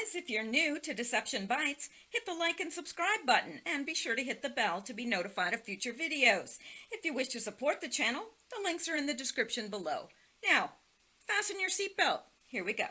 guys, if you're new to Deception Bytes, hit the like and subscribe button and be sure to hit the bell to be notified of future videos. If you wish to support the channel, the links are in the description below. Now, fasten your seatbelt. Here we go.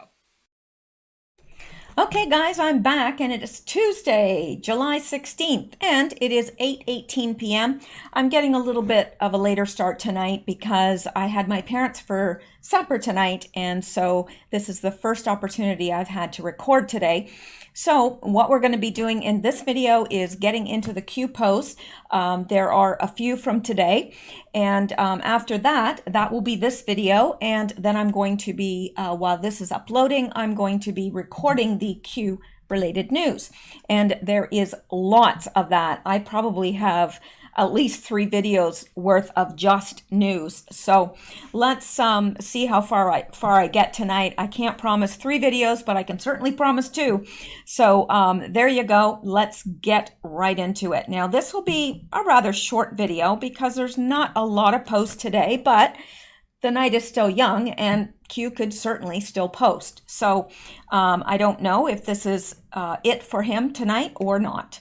Okay guys, I'm back and it is Tuesday, July 16th, and it is 8:18 p.m. I'm getting a little bit of a later start tonight because I had my parents for supper tonight, and so this is the first opportunity I've had to record today. So what we're going to be doing in this video is getting into the Q posts. There are a few from today, and after that will be this video, and then I'm going to be, while this is uploading, I'm going to be recording the Q related news, and there is lots of that. I probably have at least 3 videos worth of just news. So let's see how far I get tonight. I can't promise 3 videos, but I can certainly promise 2. So there you go. Let's get right into it. Now this will be a rather short video because there's not a lot of posts today, but the night is still young and Q could certainly still post. So I don't know if this is it for him tonight or not,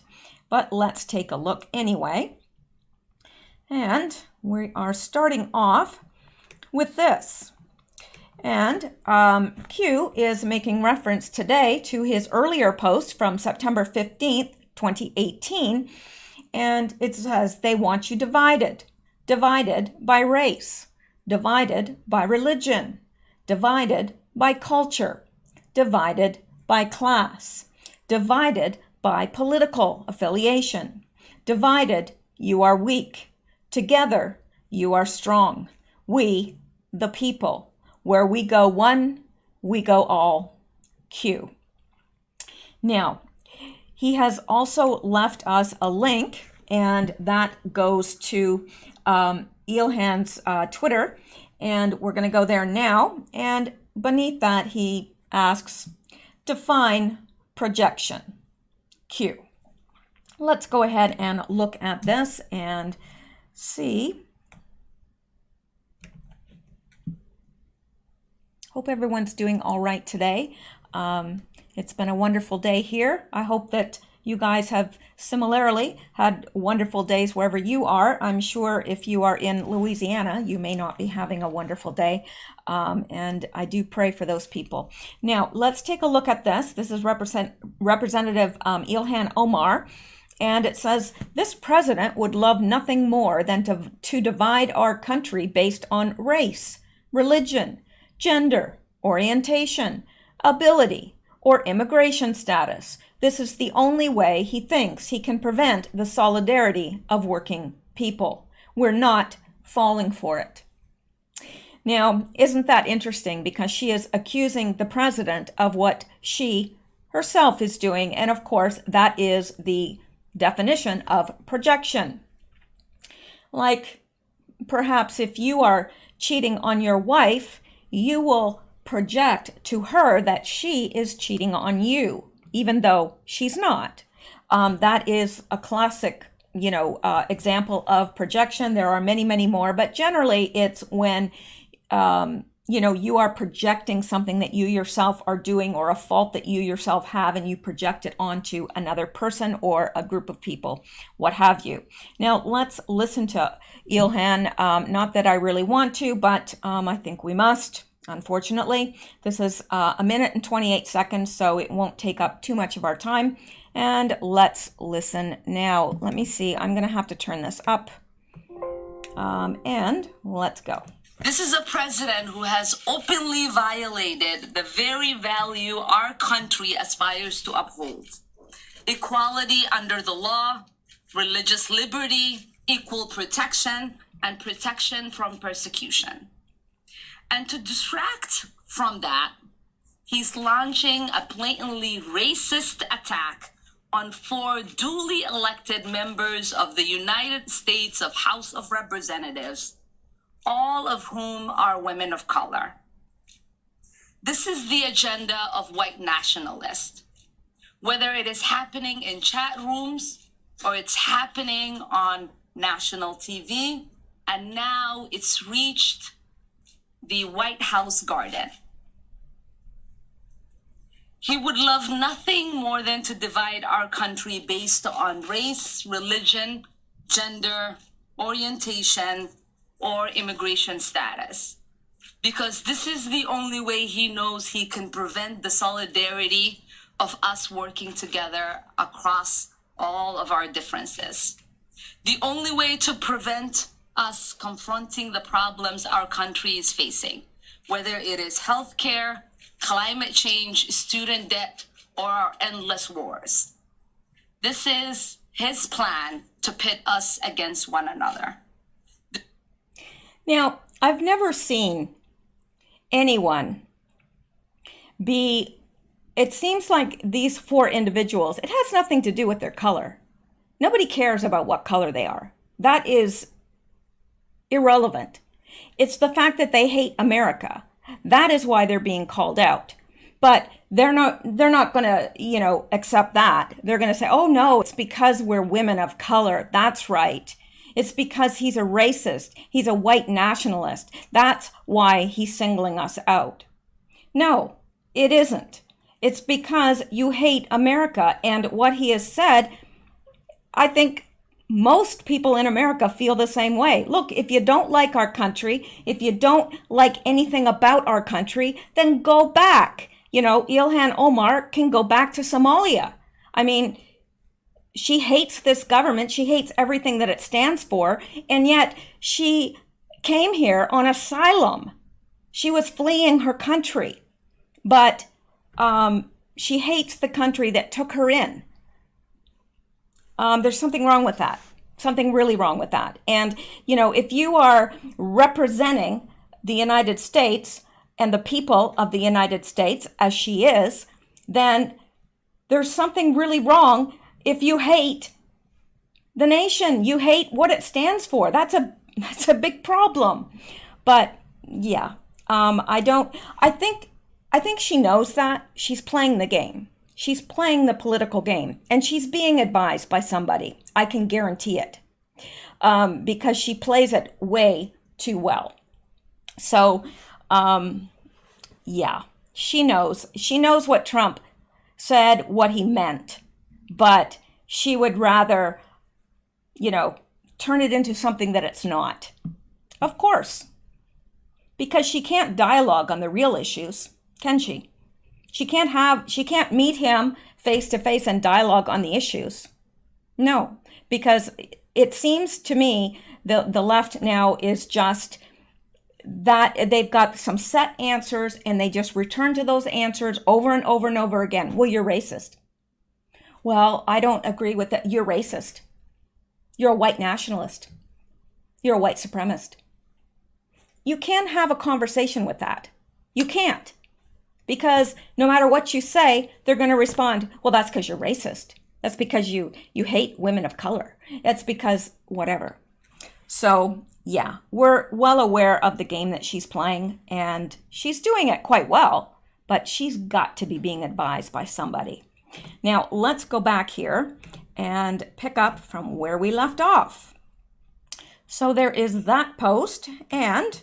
but let's take a look anyway. And we are starting off with this. And Q is making reference today to his earlier post from September 15th, 2018. And it says, they want you divided. Divided by race. Divided by religion. Divided by culture. Divided by class. Divided by political affiliation. Divided, you are weak. Together, you are strong. We, the people. Where we go one, we go all. Q. Now, he has also left us a link, and that goes to Ilhan's Twitter, and we're going to go there now. And beneath that, he asks, define projection. Q. Let's go ahead and look at this and see. Hope everyone's doing all right today. It's been a wonderful day here. I hope that you guys have similarly had wonderful days wherever you are. I'm sure if you are in Louisiana, you may not be having a wonderful day. And I do pray for those people. Now, let's take a look at this. This is Representative Ilhan Omar. And it says, this president would love nothing more than to divide our country based on race, religion, gender, orientation, ability, or immigration status. This is the only way he thinks he can prevent the solidarity of working people. We're not falling for it. Now, isn't that interesting? Because she is accusing the president of what she herself is doing. And of course, that is the definition of projection. Like perhaps if you are cheating on your wife, you will project to her that she is cheating on you, even though she's not. That is a classic, example of projection. There are many, many more, but generally it's when you are projecting something that you yourself are doing or a fault that you yourself have, and you project it onto another person or a group of people, what have you. Now, let's listen to Ilhan. Not that I really want to, but I think we must, unfortunately. This is 1 minute and 28 seconds, so it won't take up too much of our time. And let's listen now. Let me see. I'm going to have to turn this up. And let's go. This is a president who has openly violated the very value our country aspires to uphold. Equality under the law, religious liberty, equal protection, and protection from persecution. And to distract from that, he's launching a blatantly racist attack on 4 duly elected members of the United States of House of Representatives, all of whom are women of color. This is the agenda of white nationalists. Whether it is happening in chat rooms or it's happening on national TV, and now it's reached the White House garden. He would love nothing more than to divide our country based on race, religion, gender, orientation, or immigration status. Because this is the only way he knows he can prevent the solidarity of us working together across all of our differences. The only way to prevent us confronting the problems our country is facing, whether it is healthcare, climate change, student debt, or our endless wars. This is his plan to pit us against one another. Now, I've never seen anyone it seems like these four individuals, it has nothing to do with their color. Nobody cares about what color they are. That is irrelevant. It's the fact that they hate America. That is why they're being called out. But they're not going to, accept that. They're going to say, oh no, it's because we're women of color. That's right. It's because he's a racist. He's a white nationalist. That's why he's singling us out. No, it isn't. It's because you hate America. And what he has said, I think most people in America feel the same way. Look, if you don't like our country, if you don't like anything about our country, then go back. Ilhan Omar can go back to Somalia. I mean, she hates this government. She hates everything that it stands for. And yet she came here on asylum. She was fleeing her country. But she hates the country that took her in. There's something wrong with that. Something really wrong with that. And, if you are representing the United States and the people of the United States, as she is, then there's something really wrong if you hate the nation. You hate what it stands for. That's a big problem. But yeah, I think she knows that. She's playing the game. She's playing the political game, and she's being advised by somebody. I can guarantee it, because she plays it way too well. So, yeah, she knows. She knows what Trump said, what he meant, but she would rather, turn it into something that it's not. Of course, because she can't dialogue on the real issues, can she? She can't meet him face to face and dialogue on the issues. No, because it seems to me the left now is just that they've got some set answers and they just return to those answers over and over and over again. Well, you're racist. Well, I don't agree with that. You're racist. You're a white nationalist. You're a white supremacist. You can't have a conversation with that. You can't. Because no matter what you say, they're going to respond, well, that's because you're racist. That's because you hate women of color. That's because whatever. So, yeah, we're well aware of the game that she's playing, and she's doing it quite well, but she's got to be being advised by somebody. Now, let's go back here and pick up from where we left off. So there is that post, and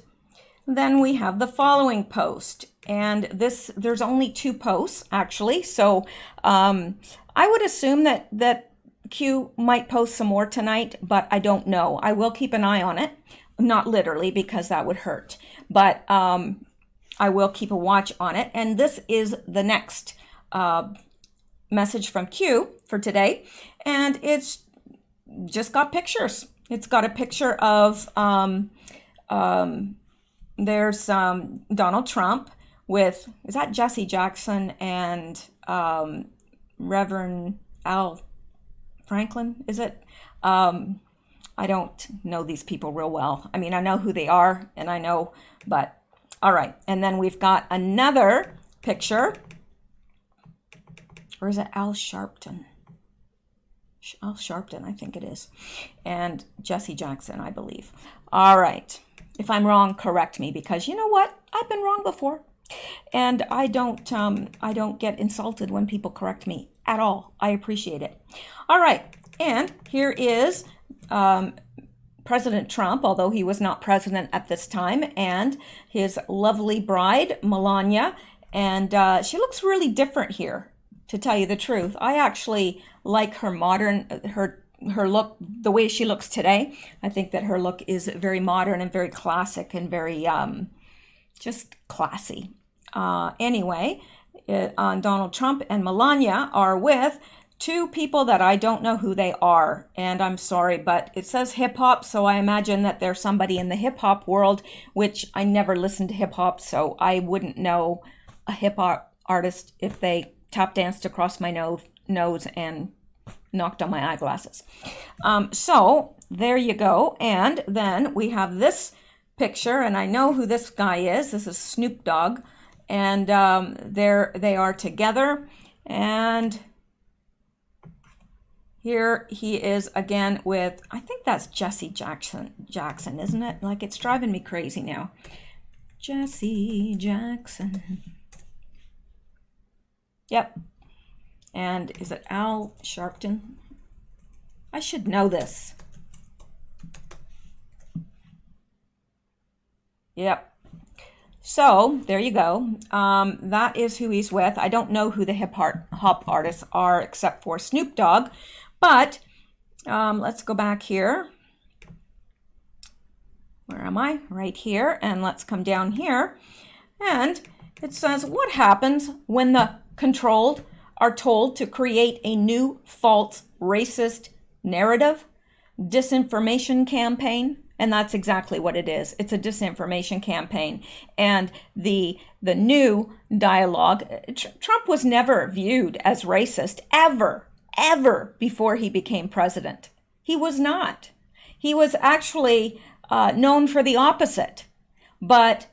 then we have the following post. And there's only 2 posts, actually. So I would assume that Q might post some more tonight, but I don't know. I will keep an eye on it. Not literally, because that would hurt. But I will keep a watch on it. And this is the next message from Q for today. And it's just got pictures. It's got a picture of, there's Donald Trump with, is that Jesse Jackson and Reverend Al Franklin, is it? I don't know these people real well. I mean, I know who they are, and I know, but all right. And then we've got another picture. Or is it Al Sharpton? Al Sharpton, I think it is. And Jesse Jackson, I believe. All right. If I'm wrong, correct me, because you know what? I've been wrong before. And I don't get insulted when people correct me at all. I appreciate it. All right. And here is President Trump, although he was not president at this time, and his lovely bride, Melania, And she looks really different here, to tell you the truth. I actually like her her look, the way she looks today. I think that her look is very modern and very classic and very just classy. Anyway, Donald Trump and Melania are with two people that I don't know who they are, and I'm sorry, but it says hip hop, so I imagine that there's somebody in the hip hop world, which I never listened to hip hop, so I wouldn't know a hip hop artist if they tap danced across my nose and knocked on my eyeglasses. So there you go. And then we have this picture, and I know who this guy is. This is Snoop Dogg, and there they are together. And here he is again with, I think that's Jesse Jackson, isn't it? Like, it's driving me crazy now. Jesse Jackson. Yep. And is it Al Sharpton? I should know this. Yep. So there you go. That is who he's with. I don't know who the hip hop artists are except for Snoop Dogg. But let's go back here. Where am I? Right here. And let's come down here. And it says, what happens when the controlled are told to create a new false racist narrative, disinformation campaign? And that's exactly what it is. It's a disinformation campaign. And the new dialogue, Trump was never viewed as racist, ever before he became president. He was not. He was actually known for the opposite. But,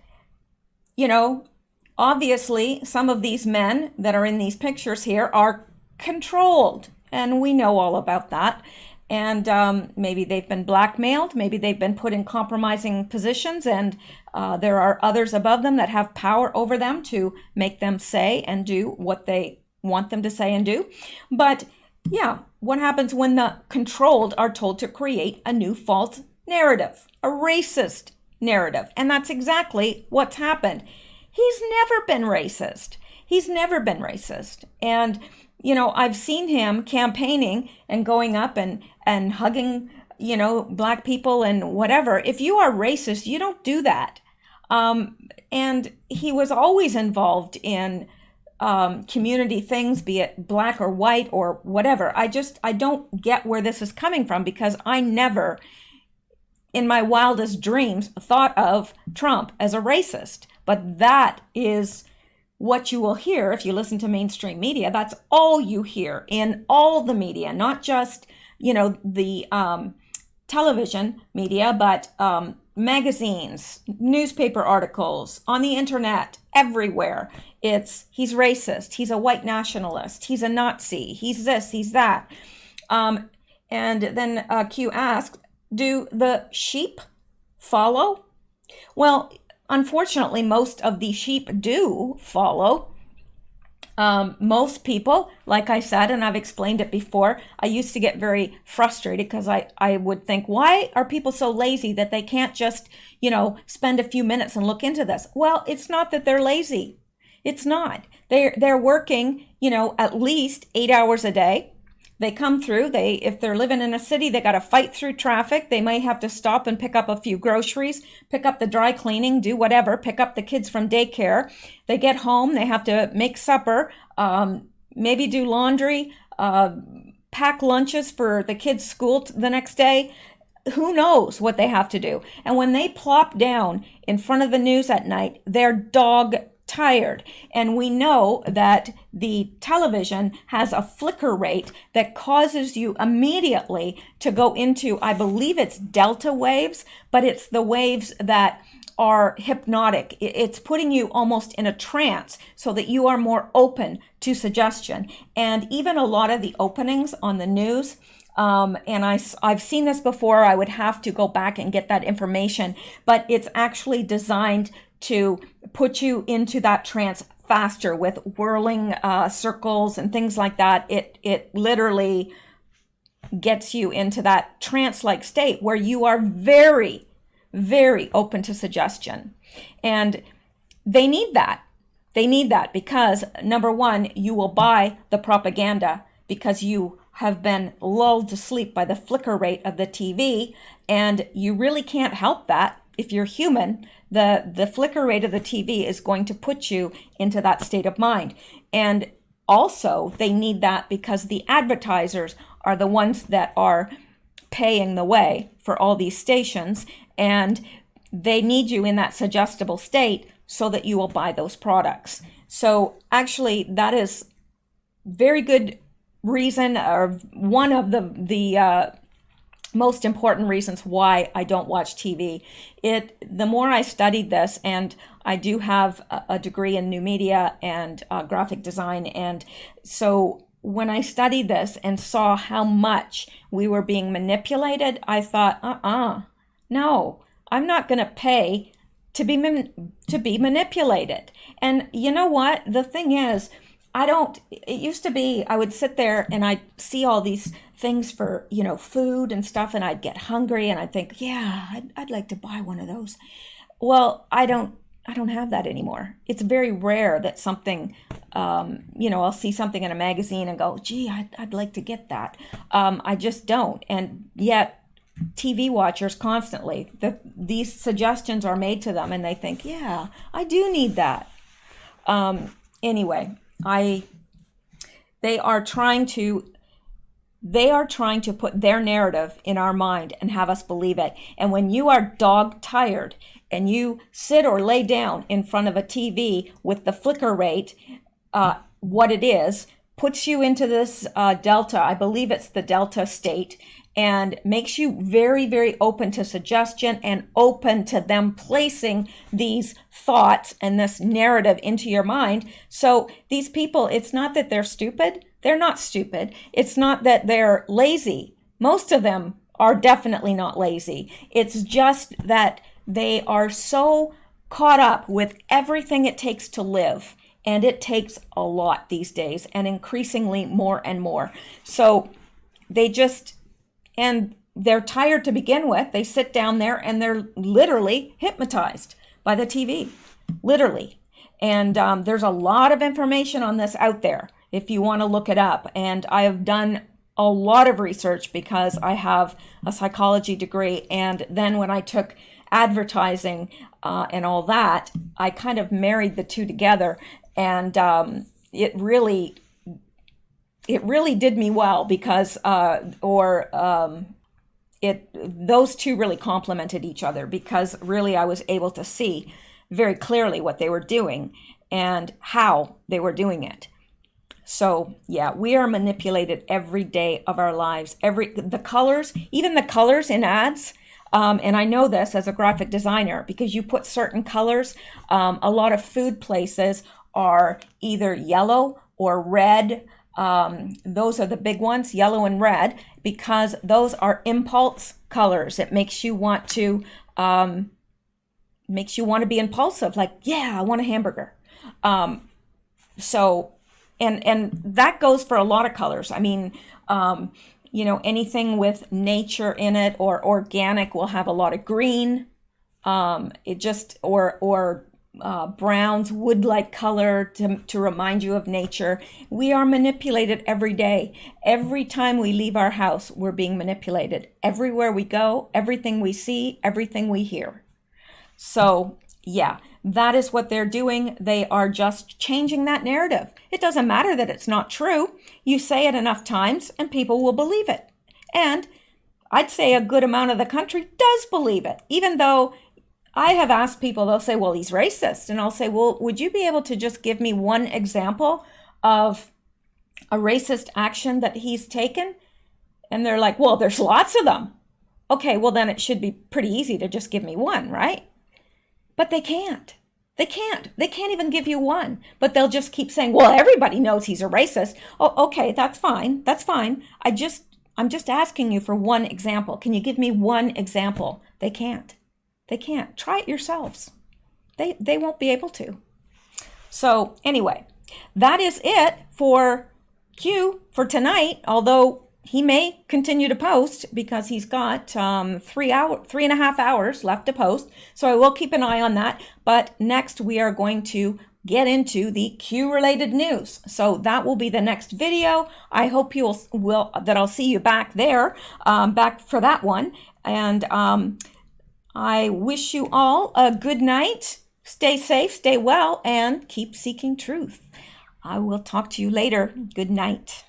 you know, obviously, some of these men that are in these pictures here are controlled, and we know all about that. And maybe they've been blackmailed, maybe they've been put in compromising positions, and there are others above them that have power over them to make them say and do what they want them to say and do. But yeah, what happens when the controlled are told to create a new false narrative, a racist narrative? And that's exactly what's happened. He's never been racist. He's never been racist. And, you know, I've seen him campaigning and going up and hugging, you know, black people and whatever. If you are racist, you don't do that. And he was always involved in community things, be it black or white or whatever. I don't get where this is coming from, because I never, in my wildest dreams, thought of Trump as a racist. But that is what you will hear if you listen to mainstream media. That's all you hear in all the media, not just, you know, the television media, but magazines, newspaper articles, on the internet, everywhere. It's, he's racist, he's a white nationalist, he's a Nazi, he's this, he's that. And then Q asked, do the sheep follow? Well, unfortunately, most of the sheep do follow. Most people, like I said, and I've explained it before, I used to get very frustrated because I would think, why are people so lazy that they can't just, you know, spend a few minutes and look into this? Well, it's not that they're lazy. It's not. They're working, you know, at least 8 hours a day. They come through, if they're living in a city, they got to fight through traffic. They might have to stop and pick up a few groceries, pick up the dry cleaning, do whatever, pick up the kids from daycare. They get home, they have to make supper, maybe do laundry, pack lunches for the kids' school the next day. Who knows what they have to do? And when they plop down in front of the news at night, they're dog tired. And we know that the television has a flicker rate that causes you immediately to go into, I believe it's delta waves, but it's the waves that are hypnotic. It's putting you almost in a trance so that you are more open to suggestion. And even a lot of the openings on the news, and I've seen this before, I would have to go back and get that information, but it's actually designed to put you into that trance faster with whirling circles and things like that. It literally gets you into that trance-like state where you are very, very open to suggestion. And they need that. They need that because, number one, you will buy the propaganda because you have been lulled to sleep by the flicker rate of the TV, and you really can't help that. If you're human, the flicker rate of the TV is going to put you into that state of mind. And also, they need that because the advertisers are the ones that are paying the way for all these stations, and they need you in that suggestible state so that you will buy those products. So actually, that is very good reason, or one of the most important reasons why I don't watch TV. The more I studied this, and I do have a degree in new media and graphic design, and so when I studied this and saw how much we were being manipulated, I thought, no, I'm not going to pay to be manipulated. And you know what? The thing is, it used to be, I would sit there and I'd see all these things for, food and stuff, and I'd get hungry and I'd think, yeah, I'd like to buy one of those. Well, I don't have that anymore. It's very rare that something, I'll see something in a magazine and go, gee, I'd like to get that. I just don't. And yet TV watchers constantly, these suggestions are made to them and they think, yeah, I do need that. Anyway, they are trying to put their narrative in our mind and have us believe it. And when you are dog tired and you sit or lay down in front of a TV with the flicker rate, what it is, puts you into this delta, I believe it's the delta state, and makes you very, very open to suggestion and open to them placing these thoughts and this narrative into your mind. So these people, it's not that they're stupid. They're not stupid. It's not that they're lazy. Most of them are definitely not lazy. It's just that they are so caught up with everything it takes to live. And it takes a lot these days, and increasingly more and more. So they're tired to begin with. They sit down there and they're literally hypnotized by the TV, literally. And there's a lot of information on this out there if you want to look it up. And I have done a lot of research because I have a psychology degree. And then when I took advertising and all that, I kind of married the two together. And it really did me well because those two really complemented each other, because really I was able to see very clearly what they were doing and how they were doing it. So yeah, we are manipulated every day of our lives. The colors, even the colors in ads. And I know this as a graphic designer because you put certain colors. A lot of food places are either yellow or red. Those are the big ones, yellow and red, because those are impulse colors. It makes you want to be impulsive, like, yeah, I want a hamburger. And that goes for a lot of colors. I mean, anything with nature in it or organic will have a lot of green. Browns, wood-like color to remind you of nature. We are manipulated every day. Every time we leave our house, we're being manipulated. Everywhere we go, everything we see, everything we hear. So yeah, that is what they're doing. They are just changing that narrative. It doesn't matter that it's not true. You say it enough times and people will believe it. And I'd say a good amount of the country does believe it, even though I have asked people, they'll say, well, he's racist. And I'll say, well, would you be able to just give me one example of a racist action that he's taken? And they're like, well, there's lots of them. Okay, well, then it should be pretty easy to just give me one, right? But they can't. They can't even give you one. But they'll just keep saying, well, everybody knows he's a racist. Oh, okay, that's fine. That's fine. I'm just asking you for one example. Can you give me one example? They can't. They can't. Try it yourselves. They won't be able to. So anyway, that is it for Q for tonight. Although he may continue to post because he's got 3.5 hours left to post. So I will keep an eye on that. But next we are going to get into the Q related news. So that will be the next video. I hope you will that I'll see you back there, back for that one. And I wish you all a good night. Stay safe, stay well, and keep seeking truth. I will talk to you later. Good night.